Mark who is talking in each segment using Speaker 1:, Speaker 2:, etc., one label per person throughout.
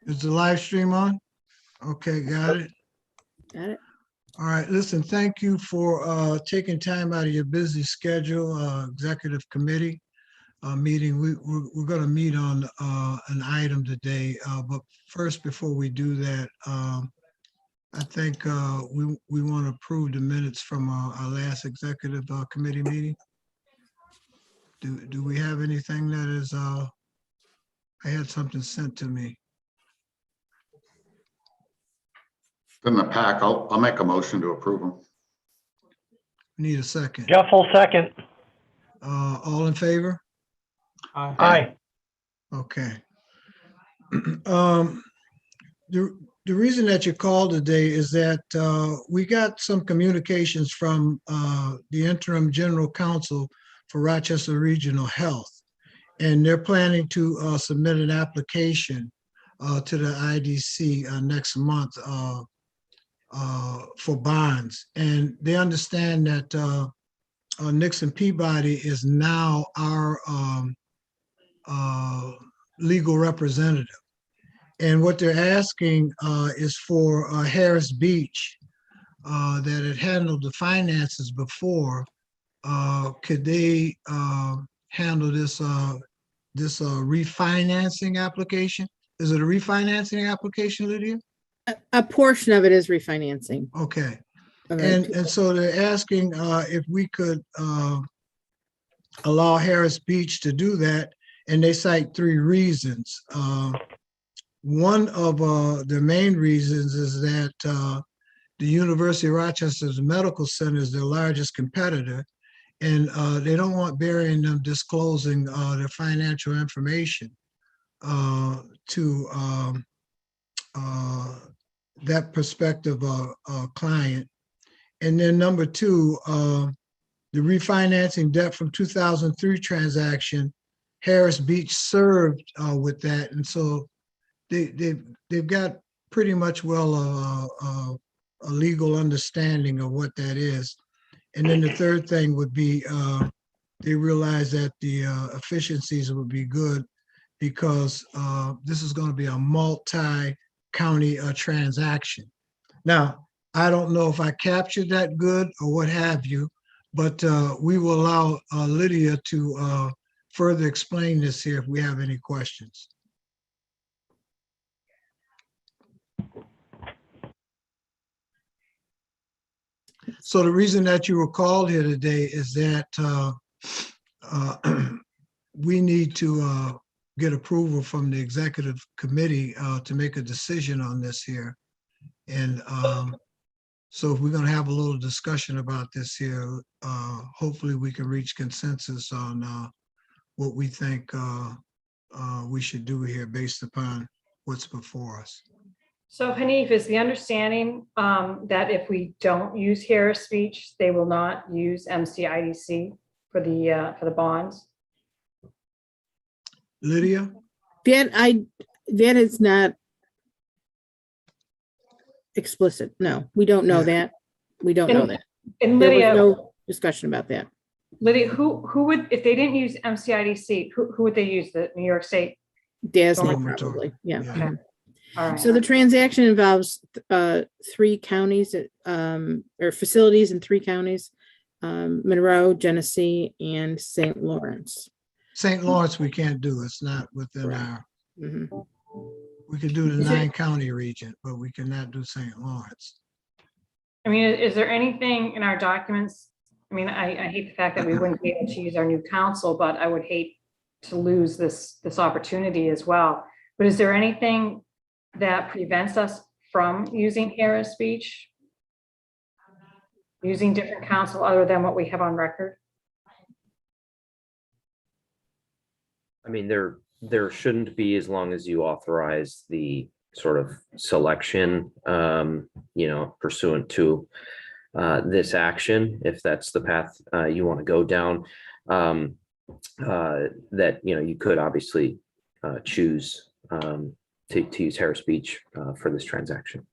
Speaker 1: Is the live stream on? Okay, got it.
Speaker 2: Got it.
Speaker 1: All right, listen, thank you for taking time out of your busy schedule, executive committee meeting. We're going to meet on an item today, but first, before we do that, I think we want to approve the minutes from our last executive committee meeting. Do we have anything that is, I had something sent to me.
Speaker 3: In the pack, I'll make a motion to approve them.
Speaker 1: Need a second.
Speaker 4: Jeff will second.
Speaker 1: All in favor?
Speaker 4: Aye.
Speaker 1: Okay. The reason that you called today is that we got some communications from the interim general counsel for Rochester Regional Health, and they're planning to submit an application to the IDC next month for bonds. And they understand that Nixon Peabody is now our legal representative. And what they're asking is for Harris Beach that had handled the finances before. Could they handle this refinancing application? Is it a refinancing application, Lydia?
Speaker 2: A portion of it is refinancing.
Speaker 1: Okay.
Speaker 2: of
Speaker 1: And
Speaker 2: it.
Speaker 1: so they're asking if we could allow Harris Beach to do that, and they cite 3 reasons. One of the main reasons is that the University of Rochester's medical center is their largest competitor, and they don't want burying them disclosing their financial information to that prospective client. And then number 2, the refinancing debt from 2003 transaction, Harris Beach served with that, and so they've got pretty much a legal understanding of what that is. And then the third thing would be they realize that the efficiencies would be good because this is going to be a multi-county transaction. Now, I don't know if I captured that good or what have you, but we will allow Lydia to further explain this here if we have any questions. So the reason that you were called here today is that we need to get approval from the executive committee to make a decision on this here. And so if we're going to have a little discussion about this here, hopefully we can reach consensus on what we think we should do here based upon what's before us.
Speaker 5: So Hanif, is the understanding that if we don't use Harris Beach, they will not use MCIDC for the bonds?
Speaker 1: Lydia?
Speaker 2: That is not explicit. No, we don't know that. We don't know that.
Speaker 5: And
Speaker 2: There was
Speaker 5: Lydia,
Speaker 2: no discussion about that.
Speaker 5: Lydia, who would, if they didn't use MCIDC, who would they use? The New York State?
Speaker 2: DASNY
Speaker 1: Dormitory.
Speaker 2: probably, yeah.
Speaker 1: Yeah.
Speaker 5: Okay. All right.
Speaker 2: So the transaction involves 3 counties or facilities in 3 counties, Monroe, Genesee, and St. Lawrence.
Speaker 1: St. Lawrence, we can't do. It's not within
Speaker 2: Correct.
Speaker 1: our,
Speaker 2: Mhm.
Speaker 1: we could do the
Speaker 5: Is it-
Speaker 1: 9-county region, but we cannot do St. Lawrence.
Speaker 5: I mean, is there anything in our documents? I mean, I hate the fact that we wouldn't be able to use our new council, but I would hate to lose this opportunity as well. But is there anything that prevents us from using Harris Beach? Using different counsel other than what we have on record?
Speaker 6: I mean, there shouldn't be, as long as you authorize the sort of selection, pursuant to this action, if that's the path you want to go down, that, you could obviously choose to use Harris Beach for this transaction.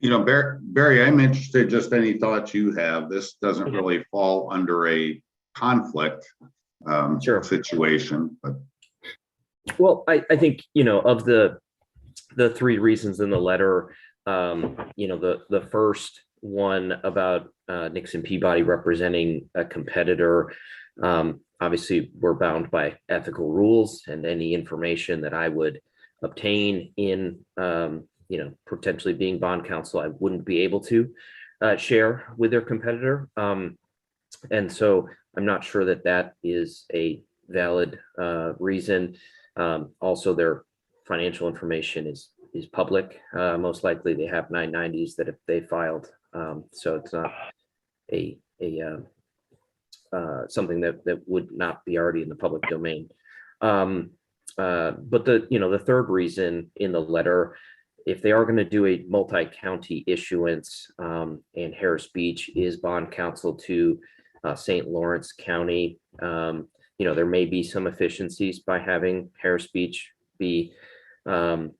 Speaker 3: Barry, I'm interested, just any thoughts you have. This doesn't really fall under a conflict
Speaker 6: Sure.
Speaker 3: situation, but
Speaker 6: Well, I think, of the three reasons in the letter, the first one about Nixon Peabody representing a competitor, obviously we're bound by ethical rules, and any information that I would obtain in, potentially being bond counsel, I wouldn't be able to share with their competitor. And so I'm not sure that that is a valid reason. Also, their financial information is public. Most likely they have 990s that if they filed. So it's not a something that would not be already in the public domain. But the third reason in the letter, if they are going to do a multi-county issuance, and Harris Beach is bond counsel to St. Lawrence County, there may be some efficiencies by having Harris Beach be, a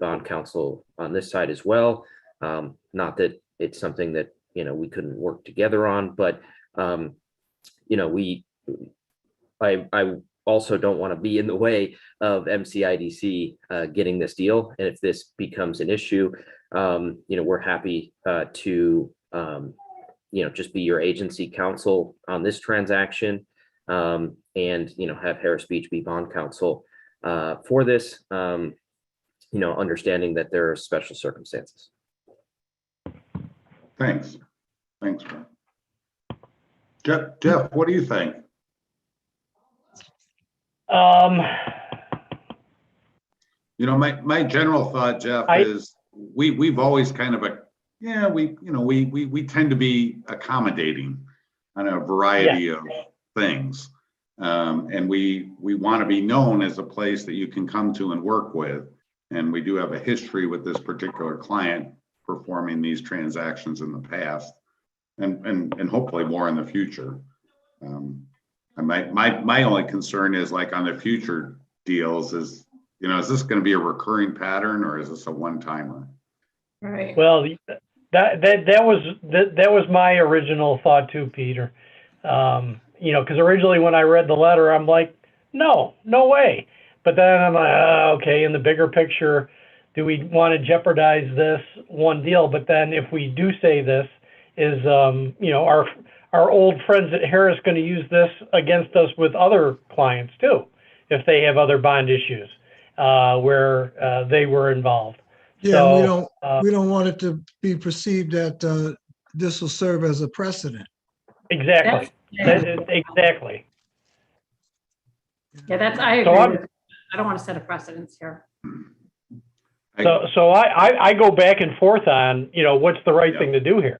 Speaker 6: bond counsel on this side as well. Not that it's something that, we couldn't work together on, but, I also don't want to be in the way of MCIDC getting this deal. And if this becomes an issue, we're happy to, just be your agency counsel on this transaction, and, have Harris Beach be bond counsel for this, understanding that there are special circumstances.
Speaker 3: Thanks. Thanks, Brent. Jeff, what do you think? My general thought, Jeff, is we've always kind of we tend to be accommodating on a variety of things. And we want to be known as a place that you can come to and work with. And we do have a history with this particular client performing these transactions in the past, and hopefully more in the future. My only concern is, like, on the future deals is this going to be a recurring pattern, or is this a one-timer?
Speaker 5: Right.
Speaker 4: Well, that was my original thought too, Peter. Because originally when I read the letter, I'm like, no way. But then I'm like, okay, in the bigger picture, do we want to jeopardize this one deal? But then if we do say this, is our old friends at Harris going to use this against us with other clients too, if they have other bond issues where they were involved?
Speaker 1: Yeah,
Speaker 4: So,
Speaker 1: we don't want it to be perceived that this will serve as a precedent.
Speaker 4: Exactly. Exactly.
Speaker 5: Yeah, I
Speaker 4: So
Speaker 5: agree. I don't want to set a precedence here.
Speaker 4: So I go back and forth on, what's the right thing to do here.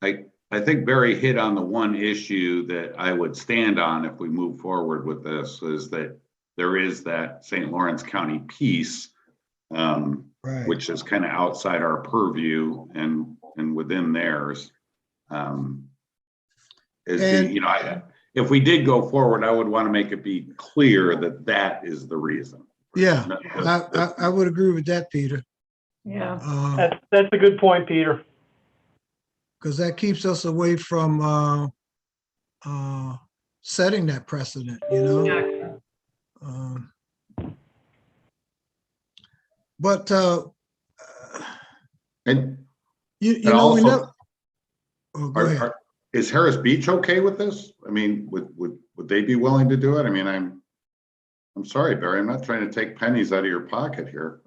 Speaker 3: I think Barry hit on the one issue that I would stand on if we move forward with this, is that there is that St. Lawrence County piece,
Speaker 1: Right.
Speaker 3: which is kind of outside our purview and within theirs. If we did go forward, I would want to make it be clear that that is the reason.
Speaker 1: Yeah, I would agree with that, Peter.
Speaker 5: Yeah.
Speaker 4: That's a good point, Peter.
Speaker 1: Because that keeps us away from setting that precedent,
Speaker 5: Yeah.
Speaker 1: But
Speaker 3: And
Speaker 1: we
Speaker 3: also,
Speaker 1: never. Oh, go ahead.
Speaker 3: is Harris Beach okay with this? I mean, would they be willing to do it? I mean, I'm sorry, Barry, I'm not trying to take pennies out of your pocket here.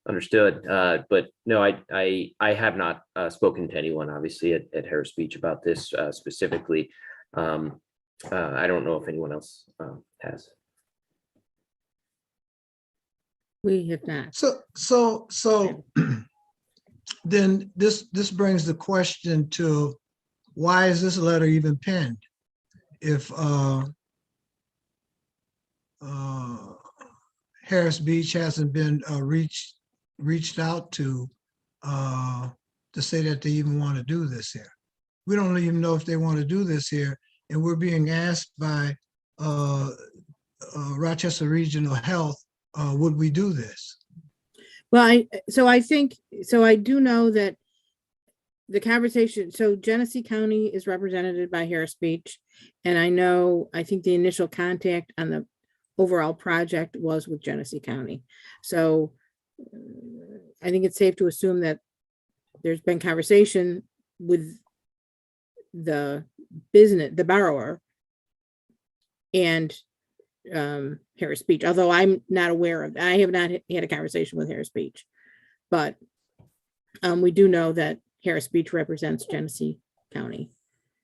Speaker 6: Understood. But no, I have not spoken to anyone, obviously, at Harris Beach about this specifically. I don't know if anyone else has.
Speaker 2: We have not.
Speaker 1: So then this brings the question to, why is this letter even penned? If Harris Beach hasn't been reached out to say that they even want to do this here. We don't even know if they want to do this here, and we're being asked by Rochester Regional Health, would we do this?
Speaker 2: Well, I do know that the conversation, so Genesee County is represented by Harris Beach. And I think the initial contact on the overall project was with Genesee County. So I think it's safe to assume that there's been conversation with the business, the borrower, and Harris Beach, although I'm not aware of, I have not had a conversation with Harris Beach, but we do know that Harris Beach represents Genesee County.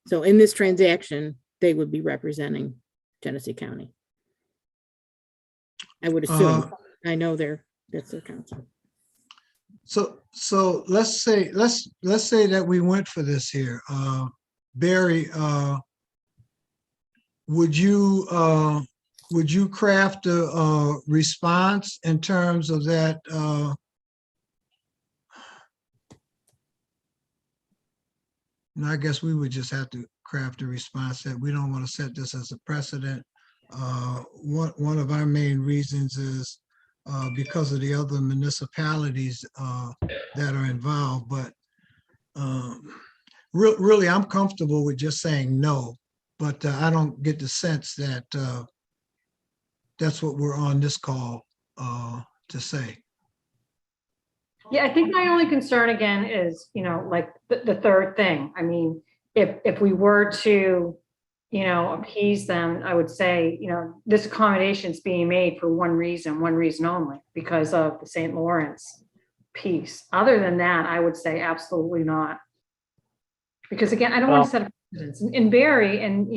Speaker 2: So in this transaction, they would be representing Genesee County. I would assume. I know that's their counsel.
Speaker 1: So let's say that we went for this here. Barry, would you craft a response in terms of that? No, I guess we would just have to craft a response that we don't want to set this as a precedent. One of our main reasons is because of the other municipalities that are involved, but really, I'm comfortable with just saying no, but I don't get the sense that that's what we're on this call to say.
Speaker 5: Yeah, I think my only concern again is, like the third thing. I mean, if we were to, appease them, I would say, this accommodation is being made for one reason only, because of the St. Lawrence piece. Other than that, I would say absolutely not. Because again, I don't want to set a precedence. In Barry and,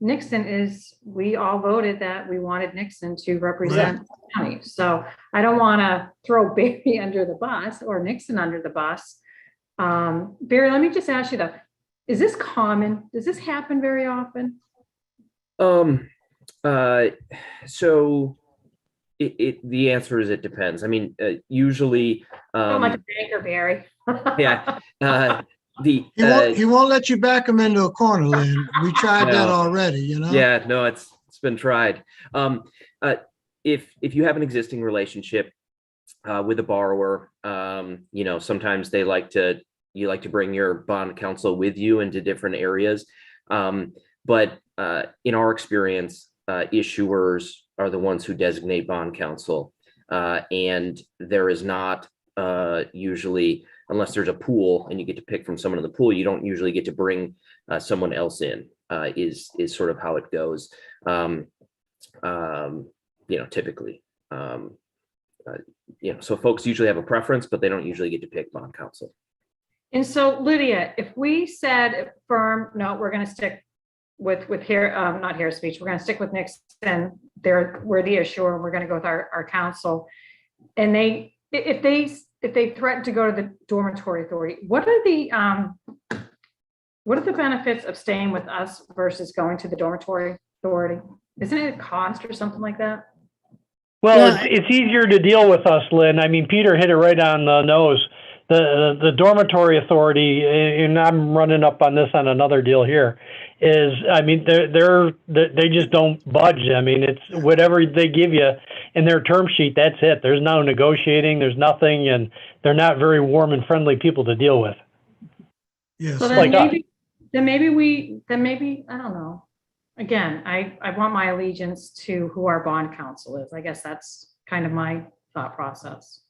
Speaker 5: Nixon we all voted that we wanted Nixon to represent the county. So I don't want to throw Barry under the bus or Nixon under the bus. Barry, let me just ask you though, is this common? Does this happen very often?
Speaker 6: So the answer is it depends. I mean, usually.
Speaker 5: So much banker, Barry.
Speaker 6: Yeah.
Speaker 1: He won't let you back him into a corner, Lynn. We tried that already,
Speaker 6: Yeah, no, it's been tried. If you have an existing relationship with a borrower, sometimes you like to bring your bond counsel with you into different areas. But in our experience, issuers are the ones who designate bond counsel, and there is not usually, unless there's a pool and you get to pick from someone in the pool, you don't usually get to bring someone else in, is sort of how it goes. Typically, so folks usually have a preference, but they don't usually get to pick bond counsel.
Speaker 5: And so Lydia, if we said firm, no, we're going to stick with not Harris Beach, we're going to stick with Nixon. We're the issuer, and we're going to go with our counsel. And if they threaten to go to the dormitory authority, what are the benefits of staying with us versus going to the dormitory authority? Isn't it a cost or something like that?
Speaker 4: Well, it's easier to deal with us, Lynn. I mean, Peter hit it right on the nose. The dormitory authority, and I'm running up on this on another deal here, is, I mean, they just don't budge. I mean, it's whatever they give you in their term sheet, that's it. There's no negotiating, there's nothing, and they're not very warm and friendly people to deal with.
Speaker 1: Yes.
Speaker 5: So then maybe, I don't know. Again, I want my allegiance to who our bond counsel is. I guess that's kind of my thought process.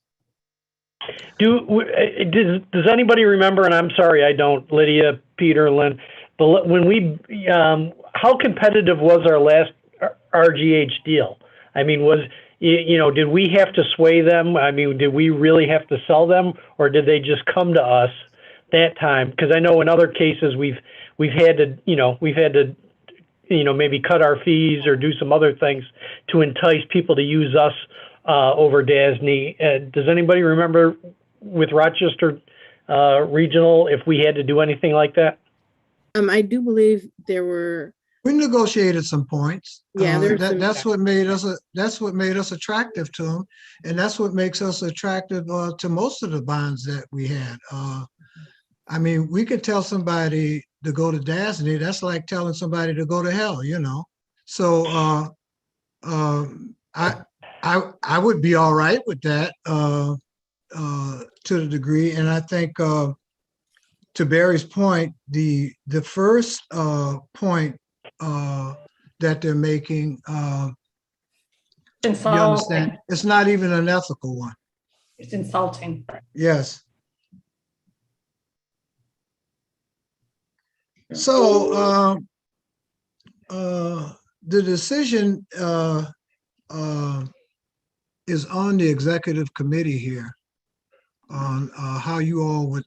Speaker 4: Does anybody remember, and I'm sorry, I don't, Lydia, Peter, Lynn, but when how competitive was our last RGH deal? I mean, did we have to sway them? I mean, did we really have to sell them, or did they just come to us that time? Because I know in other cases we've had to maybe cut our fees or do some other things to entice people to use us over DASNY. Does anybody remember with Rochester Regional if we had to do anything like that?
Speaker 2: I do believe we
Speaker 1: negotiated some points.
Speaker 2: Yeah,
Speaker 1: that's what made us attractive to them, and that's what makes us attractive to most of the bonds that we had. I mean, we could tell somebody to go to DASNY. That's like telling somebody to go to hell, So I would be all right with that to the degree, and I think to Barry's point, the first point that they're making,
Speaker 5: It's
Speaker 1: you understand,
Speaker 5: insulting.
Speaker 1: it's not even an ethical one.
Speaker 5: It's insulting.
Speaker 1: Yes. So the decision is on the executive committee here on how you all would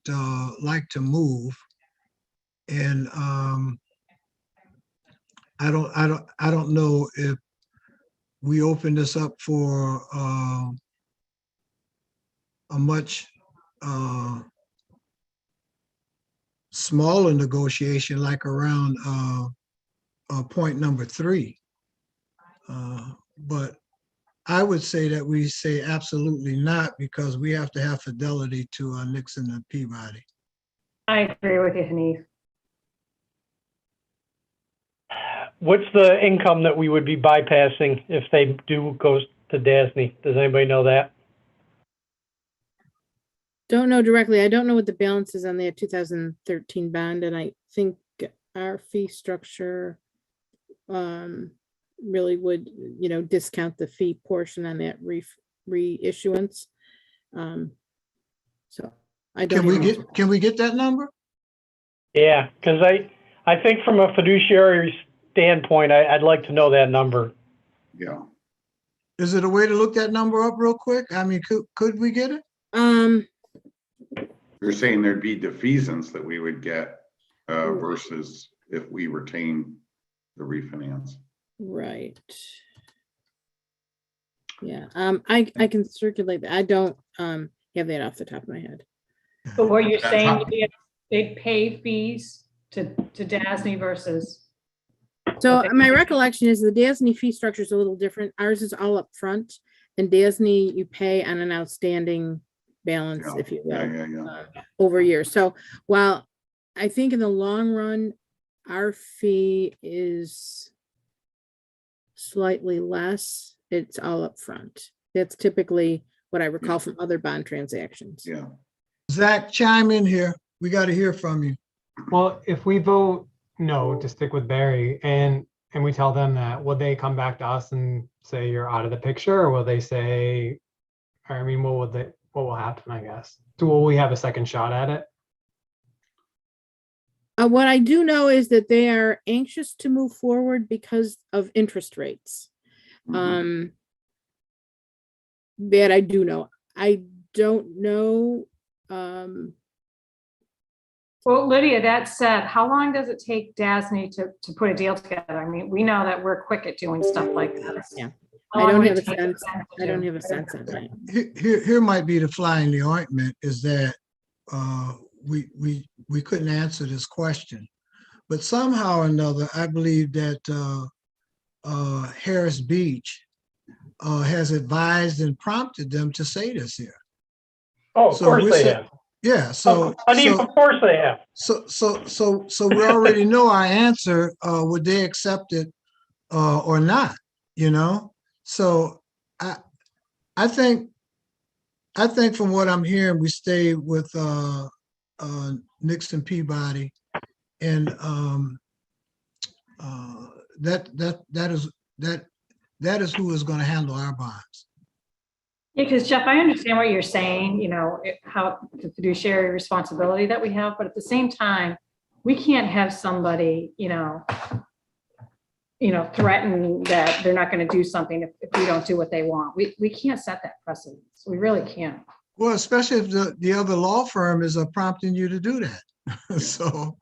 Speaker 1: like to move. And I don't know if we open this up for a much smaller negotiation, like around point number 3. But I would say that we say absolutely not, because we have to have fidelity to Nixon and Peabody.
Speaker 5: I agree with you, Hanif.
Speaker 4: What's the income that we would be bypassing if they do go to DASNY? Does anybody know that?
Speaker 2: Don't know directly. I don't know what the balance is on their 2013 bond, and I think our fee structure really would, discount the fee portion on that reissuance. So I don't.
Speaker 1: Can we get that number?
Speaker 4: Yeah, because I think from a fiduciary standpoint, I'd like to know that number.
Speaker 3: Yeah.
Speaker 1: Is it a way to look that number up real quick? I mean, could we get it?
Speaker 3: You're saying there'd be defeasance that we would get versus if we retain the refinance.
Speaker 2: Right. Yeah, I can circulate that. I don't have that off the top of my head.
Speaker 5: But what you're saying, they'd pay fees to DASNY versus.
Speaker 2: So my recollection is the DASNY fee structure is a little different. Ours is all up front, and DASNY you pay on an outstanding balance, if you will, over years. So while I think in the long run, our fee is slightly less, it's all up front. That's typically what I recall from other bond transactions.
Speaker 3: Yeah.
Speaker 1: Zach, chime in here. We got to hear from you.
Speaker 7: Well, if we vote no to stick with Barry and we tell them that, will they come back to us and say you're out of the picture, or will they say, I mean, what will happen, I guess? Will we have a second shot at it?
Speaker 2: What I do know is that they are anxious to move forward because of interest rates.
Speaker 3: Mm-hmm.
Speaker 2: That I do know. I don't know.
Speaker 5: Well, Lydia, that said, how long does it take DASNY to put a deal together? I mean, we know that we're quick at doing stuff like this.
Speaker 2: Yeah.
Speaker 5: How
Speaker 2: I
Speaker 5: long
Speaker 2: don't
Speaker 5: would
Speaker 2: have
Speaker 5: it
Speaker 2: a
Speaker 5: take
Speaker 2: sense.
Speaker 5: them to
Speaker 2: I don't
Speaker 5: do?
Speaker 2: have a sense on that.
Speaker 1: Here might be the fly in the ointment, is that we couldn't answer this question, but somehow or another, I believe that Harris Beach has advised and prompted them to say this here.
Speaker 4: Oh, of
Speaker 1: So
Speaker 4: course
Speaker 1: we're
Speaker 4: they
Speaker 1: sa-
Speaker 4: have.
Speaker 1: Yeah, so
Speaker 4: Of course they have.
Speaker 1: so we already know our answer. Would they accept it or not? So I think from what I'm hearing, we stay with Nixon Peabody, and that is who is going to handle our bonds.
Speaker 5: Yeah, because Jeff, I understand what you're saying, how the fiduciary responsibility that we have, but at the same time, we can't have somebody, threaten that they're not going to do something if we don't do what they want. We can't set that precedence. We really can't.
Speaker 1: Well, especially if the other law firm is prompting you to do that. So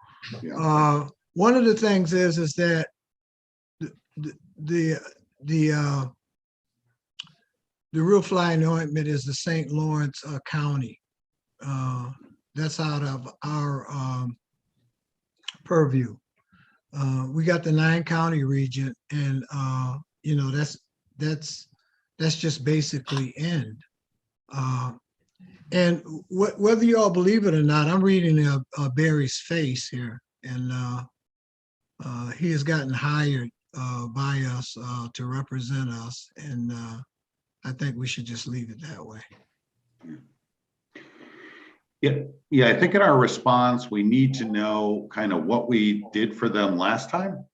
Speaker 1: one of the things is that the real fly in the ointment is the St. Lawrence County. That's out of our purview. We got the 9-county region, and that's just basically end. And whether you all believe it or not, I'm reading Barry's face here, and he has gotten hired by us to represent us, and I think we should just leave it that way.
Speaker 3: Yeah, I think in our response, we need to know kind of what we did for them last time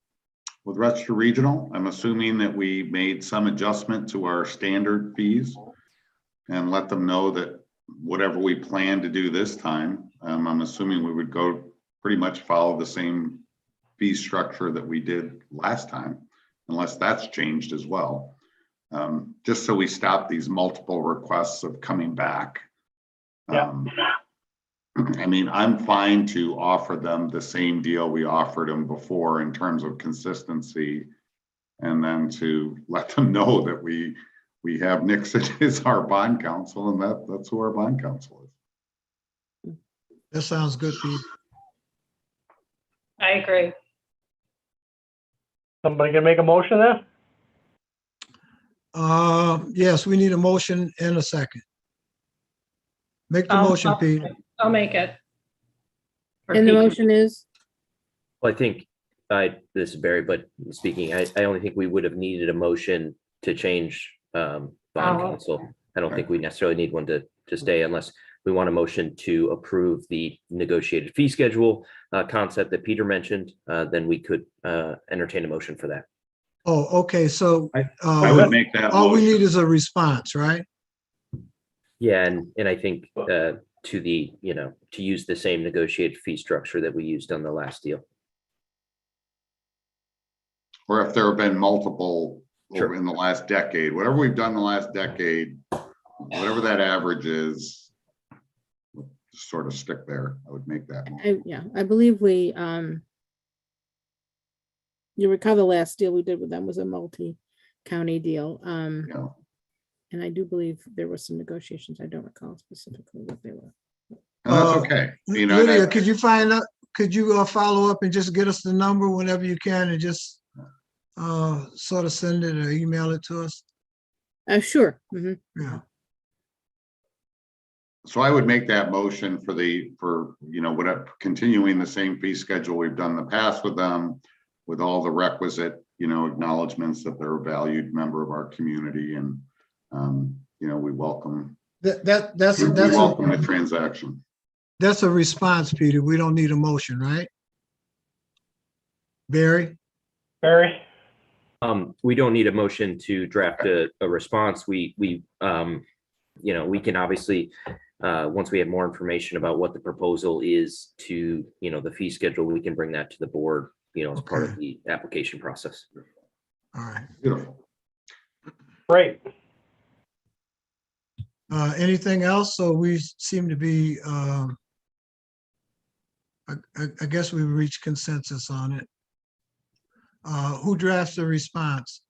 Speaker 3: with Rochester Regional. I'm assuming that we made some adjustment to our standard fees and let them know that whatever we plan to do this time, I'm assuming we would go pretty much follow the same fee structure that we did last time, unless that's changed as well. Just so we stop these multiple requests of coming back.
Speaker 4: Yeah.
Speaker 3: I mean, I'm fine to offer them the same deal we offered them before in terms of consistency, and then to let them know that we have Nixon as our bond counsel, and that's who our bond counsel is.
Speaker 1: That sounds good, Pete.
Speaker 5: I agree.
Speaker 4: Somebody can make a motion there?
Speaker 1: Yes, we need a motion and a second. Make the motion, Pete.
Speaker 5: I'll make it. Or
Speaker 2: And the
Speaker 5: Pete can-
Speaker 2: motion is,
Speaker 6: Well, I think, this is Barry, but speaking, I only think we would have needed a motion to change bond counsel. I don't think we necessarily need one to stay unless we want a motion to approve the negotiated fee schedule concept that Peter mentioned, then we could entertain a motion for that.
Speaker 1: Oh, okay, so
Speaker 3: I would make that
Speaker 1: all we need
Speaker 3: motion.
Speaker 1: is a response, right?
Speaker 6: Yeah, and I think to the, to use the same negotiated fee structure that we used on the last deal.
Speaker 3: Or if there have been multiple
Speaker 6: Sure.
Speaker 3: over in the last decade, whatever we've done the last decade, whatever that average is, just sort of stick there. I would make that motion.
Speaker 2: I believe we, you recall the last deal we did with them was a multi-county deal.
Speaker 3: Yeah.
Speaker 2: And I do believe there was some negotiations. I don't recall specifically what they were.
Speaker 3: And that's okay. You know,
Speaker 1: Lydia,
Speaker 3: and I-
Speaker 1: could you find out, could you follow up and just get us the number whenever you can and just sort of send it or email it to us?
Speaker 2: Sure. Mhm.
Speaker 1: Yeah.
Speaker 3: So I would make that motion for whatever, continuing the same fee schedule we've done in the past with them, with all the requisite, acknowledgements that they're a valued member of our community, and we welcome
Speaker 1: That's
Speaker 3: the transaction.
Speaker 1: that's a response, Peter. We don't need a motion, right? Barry?
Speaker 4: Barry?
Speaker 6: We don't need a motion to draft a response. We can obviously, once we have more information about what the proposal is to, the fee schedule, we can bring that to the board, as part of the application process.
Speaker 1: All right.
Speaker 3: Beautiful.
Speaker 4: Great.
Speaker 1: Anything else? So we seem to be, I guess we reached consensus on it. Who drafts the response?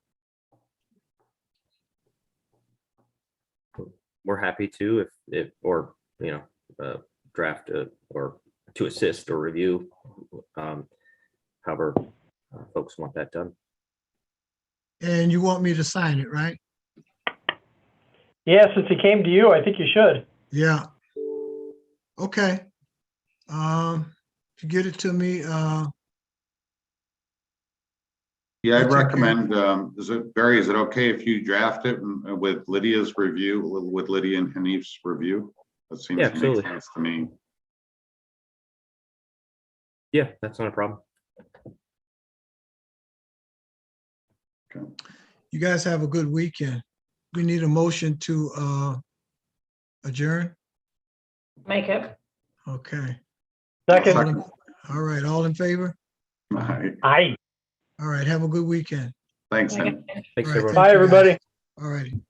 Speaker 6: We're happy to, draft or to assist or review, however folks want that done.
Speaker 1: And you want me to sign it, right?
Speaker 4: Yeah, since he came to you, I think you should.
Speaker 1: Yeah. Okay. If you get it to me,
Speaker 3: Yeah, I'd
Speaker 1: That's okay.
Speaker 3: recommend, Barry, is it okay if you draft it with Lydia's review, with Lydia and Hanif's review? That seems
Speaker 6: Yeah,
Speaker 3: to make
Speaker 6: absolutely.
Speaker 3: sense to me.
Speaker 6: Yeah, that's not a problem.
Speaker 3: Okay.
Speaker 1: you guys have a good weekend. We need a motion to adjourn.
Speaker 5: Make it.
Speaker 1: Okay.
Speaker 4: Second.
Speaker 1: All right, all in favor?
Speaker 3: All right.
Speaker 4: Aye.
Speaker 1: All right, have a good weekend.
Speaker 3: Thanks,
Speaker 5: Okay.
Speaker 3: Hanif.
Speaker 6: Thanks,
Speaker 1: All right,
Speaker 6: everyone.
Speaker 4: Bye,
Speaker 1: thank you, guys.
Speaker 4: everybody.
Speaker 1: All righty.